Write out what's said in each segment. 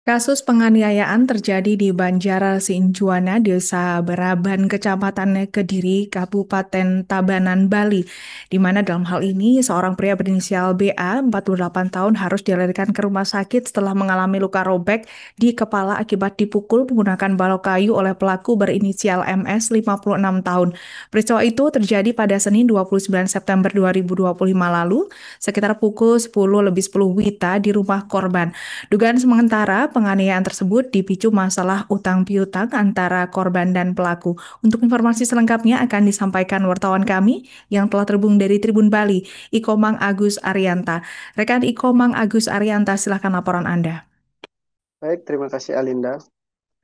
Kasus penganiayaan terjadi di Banjar Sinjuana, Desa Beraban, Kecamatan Kediri, Kabupaten Tabanan, Bali, di mana dalam hal ini seorang pria berinisial BA, 48 tahun, harus dilarikan ke rumah sakit setelah mengalami luka robek di kepala akibat dipukul menggunakan balok kayu oleh pelaku berinisial MS, 56 tahun. Peristiwa itu terjadi pada Senin 29 September 2025 lalu, sekitar pukul 10:10 WITA di rumah korban. Dugaan sementara penganiayaan tersebut dipicu masalah utang piutang antara korban dan pelaku. Untuk informasi selengkapnya akan disampaikan wartawan kami yang telah terhubung dari Tribun Bali, Ikomang Agus Arianta. Rekan Ikomang Agus Arianta, silakan laporan Anda. Baik, terima kasih Alinda.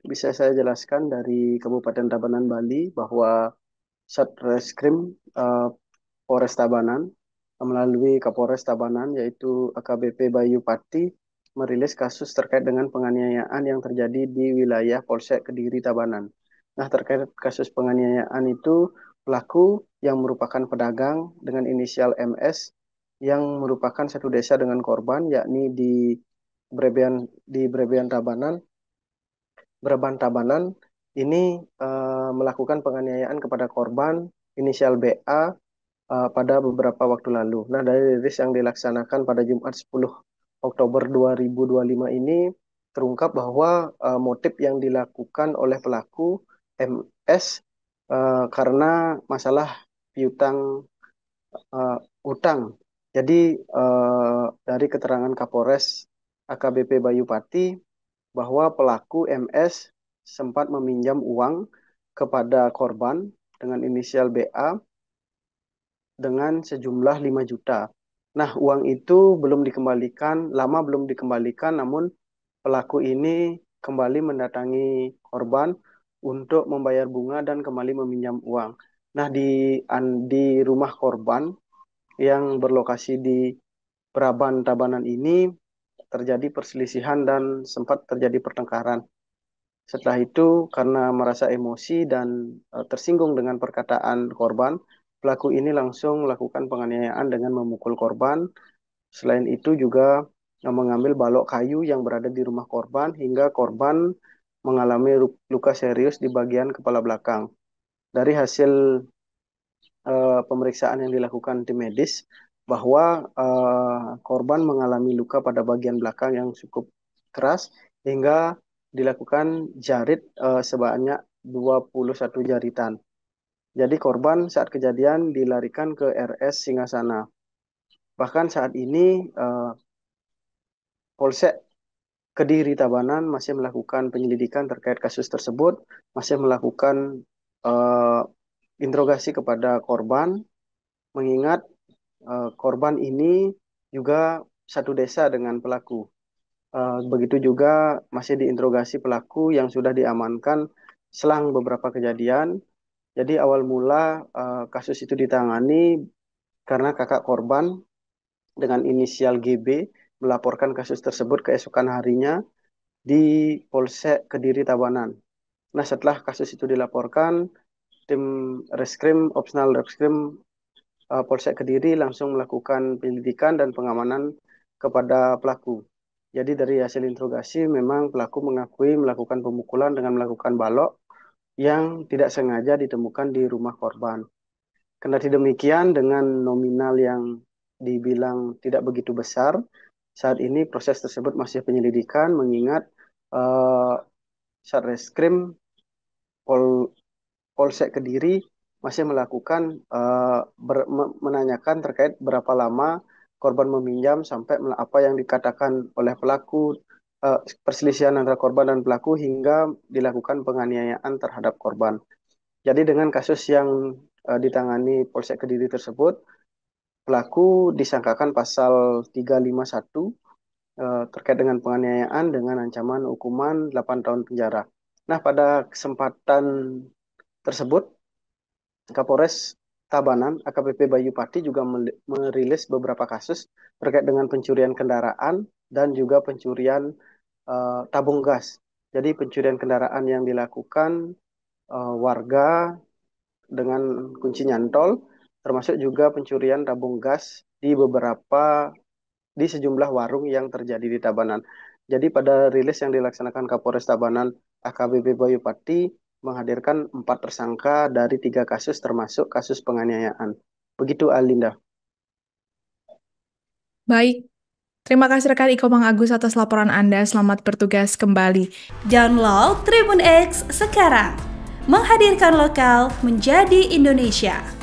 Bisa saya jelaskan dari Kabupaten Tabanan, Bali bahwa Satreskrim Polres Tabanan melalui Kapolres Tabanan yaitu AKBP Bayu Pati merilis kasus terkait dengan penganiayaan yang terjadi di wilayah Polsek Kediri Tabanan. Nah, terkait kasus penganiayaan itu pelaku yang merupakan pedagang dengan inisial MS yang merupakan satu desa dengan korban yakni di Brebean Tabanan Braban Tabanan ini melakukan penganiayaan kepada korban inisial BA pada beberapa waktu lalu. Nah, dari rilis yang dilaksanakan pada Jumat 10 Oktober 2025 ini terungkap bahwa motif yang dilakukan oleh pelaku MS karena masalah piutang eh, utang. Jadi dari keterangan Kapolres AKBP Bayu Pati bahwa pelaku MS sempat meminjam uang kepada korban dengan inisial BA dengan sejumlah 5 juta. Nah, uang itu belum dikembalikan, lama belum dikembalikan, namun pelaku ini kembali mendatangi korban untuk membayar bunga dan kembali meminjam uang. Nah, di rumah korban yang berlokasi di Praban Tabanan ini terjadi perselisihan dan sempat terjadi pertengkaran. Setelah itu, karena merasa emosi dan tersinggung dengan perkataan korban, pelaku ini langsung melakukan penganiayaan dengan memukul korban. Selain itu juga mengambil balok kayu yang berada di rumah korban hingga korban mengalami luka serius di bagian kepala belakang. Dari hasil pemeriksaan yang dilakukan tim medis, bahwa korban mengalami luka pada bagian belakang yang cukup keras hingga dilakukan jarit sebanyak 21 jaritan. Jadi korban saat kejadian dilarikan ke RS Singasana. Bahkan saat ini Polsek Kediri Tabanan masih melakukan penyelidikan terkait kasus tersebut, masih melakukan eh, interogasi kepada korban, mengingat korban ini juga satu desa dengan pelaku. Begitu juga masih diinterogasi pelaku yang sudah diamankan selang beberapa kejadian. Jadi awal mula kasus itu ditangani karena kakak korban dengan inisial GB melaporkan kasus tersebut keesokan harinya di Polsek Kediri Tabanan. Nah, setelah kasus itu dilaporkan, tim Reskrim, Opsional Reskrim Polsek Kediri langsung melakukan penyelidikan dan pengamanan kepada pelaku. Jadi dari hasil interogasi memang pelaku mengakui melakukan pemukulan dengan melakukan balok yang tidak sengaja ditemukan di rumah korban. Kendati demikian dengan nominal yang dibilang tidak begitu besar, saat ini proses tersebut masih penyelidikan mengingat eh, Satreskrim Pol Polsek Kediri masih melakukan menanyakan terkait berapa lama korban meminjam sampai apa yang dikatakan oleh pelaku perselisihan antara korban dan pelaku hingga dilakukan penganiayaan terhadap korban. Jadi dengan kasus yang ditangani Polsek Kediri tersebut, pelaku disangkakan pasal 351 terkait dengan penganiayaan dengan ancaman hukuman 8 tahun penjara. Nah, pada kesempatan tersebut Kapolres Tabanan, AKBP Bayu Pati juga merilis beberapa kasus terkait dengan pencurian kendaraan dan juga pencurian tabung gas. Jadi pencurian kendaraan yang dilakukan warga dengan kunci nyantol, termasuk juga pencurian tabung gas di sejumlah warung yang terjadi di Tabanan. Jadi pada rilis yang dilaksanakan Kapolres Tabanan AKBP Bayu Pati menghadirkan 4 tersangka dari 3 kasus termasuk kasus penganiayaan. Begitu Alinda. Baik, terima kasih rekan Iko Mang Agus atas laporan Anda. Selamat bertugas kembali. Download Tribun X sekarang. Menghadirkan lokal menjadi Indonesia.